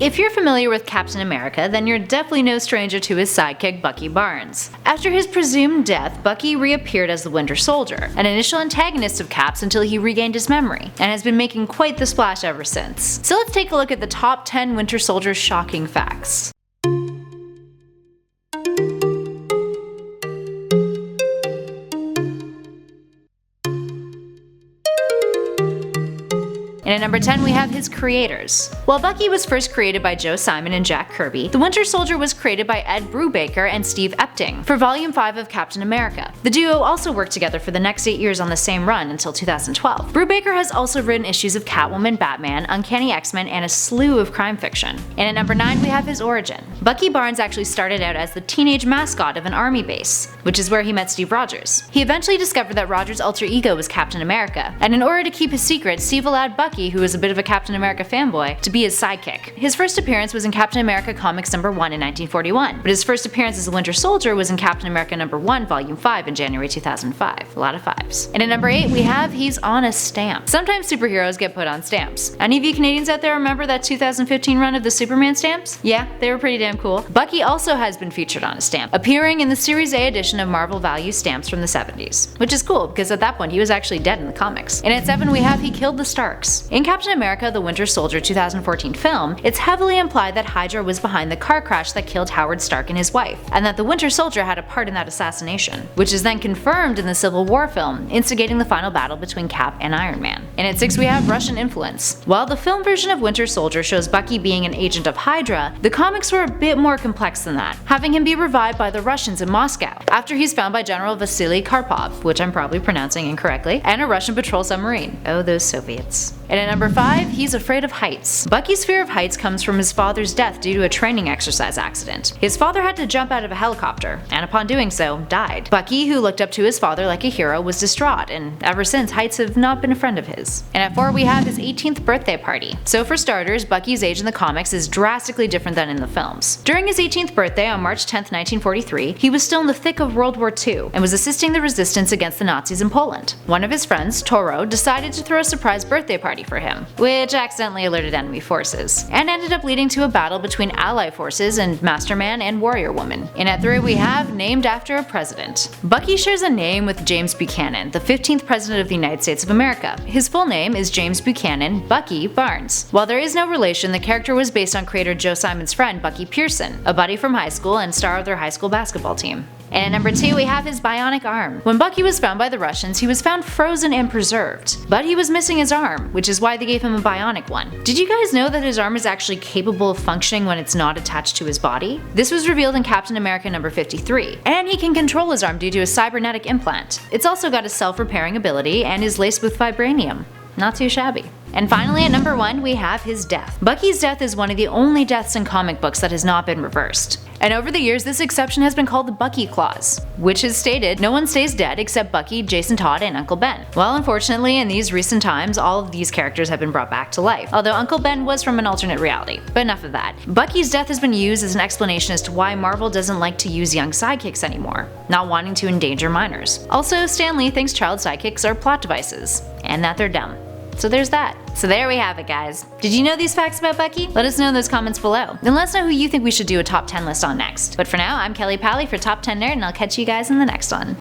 If you're familiar with Captain America, then you're definitely no stranger to his sidekick Bucky Barnes. After his presumed death, Bucky reappeared as the Winter Soldier, an initial antagonist of Cap's until he regained his memory, and has been making quite the splash ever since. So let's take a look at the top 10 Winter Soldier shocking facts. And at number 10 we have his creators. While Bucky was first created by Joe Simon and Jack Kirby, the Winter Soldier was created by Ed Brubaker and Steve Epting for Volume 5 of Captain America. The duo also worked together for the next 8 years on the same run until 2012. Brubaker has also written issues of Catwoman, Batman, Uncanny X-Men, and a slew of crime fiction. And at number 9 we have his origin. Bucky Barnes actually started out as the teenage mascot of an army base, which is where he met Steve Rogers. He eventually discovered that Rogers' alter ego was Captain America, and in order to keep his secret, Steve allowed Bucky, who was a bit of a Captain America fanboy, to be his sidekick. His first appearance was in Captain America Comics number 1 in 1941, but his first appearance as the Winter Soldier was in Captain America number 1 Volume 5 in January 2005. A lot of fives. And at number 8 we have he's on a stamp. Sometimes superheroes get put on stamps. Any of you Canadians out there remember that 2015 run of the Superman stamps? Yeah, they were pretty damn cool. Bucky also has been featured on a stamp, appearing in the Series A edition of Marvel Value stamps from the 70s. Which is cool, because at that point he was actually dead in the comics. And at 7 we have he killed the Starks. In Captain America the Winter Soldier 2014 film, it's heavily implied that Hydra was behind the car crash that killed Howard Stark and his wife, and that the Winter Soldier had a part in that assassination, which is then confirmed in the Civil War film, instigating the final battle between Cap and Iron Man. And at 6 we have Russian influence. While the film version of Winter Soldier shows Bucky being an agent of Hydra, the comics were a bit more complex than that, having him be revived by the Russians in Moscow, after he's found by General Vasily Karpov, which I'm probably pronouncing incorrectly, and a Russian patrol submarine. Oh, those Soviets. And at number 5, he's afraid of heights. Bucky's fear of heights comes from his father's death due to a training exercise accident. His father had to jump out of a helicopter, and upon doing so, died. Bucky, who looked up to his father like a hero, was distraught, and ever since, heights have not been a friend of his. And at 4 we have his 18th birthday party. So for starters, Bucky's age in the comics is drastically different than in the films. During his 18th birthday on March 10, 1943, he was still in the thick of World War II, and was assisting the resistance against the Nazis in Poland. One of his friends, Toro, decided to throw a surprise birthday party for him, which accidentally alerted enemy forces, and ended up leading to a battle between Allied forces and Masterman and Warrior Woman. And at 3 we have named after a president. Bucky shares a name with James Buchanan, the 15th president of the United States of America. His full name is James Buchanan Bucky Barnes. While there is no relation, the character was based on creator Joe Simon's friend Bucky Pearson, a buddy from high school and star of their high school basketball team. And at number 2 we have his bionic arm. When Bucky was found by the Russians, he was found frozen and preserved, but he was missing his arm, which is why they gave him a bionic one. Did you guys know that his arm is actually capable of functioning when it's not attached to his body? This was revealed in Captain America number 53, and he can control his arm due to a cybernetic implant. It's also got a self-repairing ability and is laced with vibranium. Not too shabby. And finally at number 1 we have his death. Bucky's death is one of the only deaths in comic books that has not been reversed. And over the years this exception has been called the Bucky Clause, which has stated no one stays dead except Bucky, Jason Todd, and Uncle Ben. Well, unfortunately in these recent times all of these characters have been brought back to life, although Uncle Ben was from an alternate reality. But enough of that. Bucky's death has been used as an explanation as to why Marvel doesn't like to use young sidekicks anymore, not wanting to endanger minors. Also, Stan Lee thinks child sidekicks are plot devices, and that they're dumb. So there's that. So there we have it, guys. Did you know these facts about Bucky? Let us know in those comments below. And let us know who you think we should do a top 10 list on next. But for now, I'm Kelly Pally for Top 10 Nerd, and I'll catch you guys in the next one.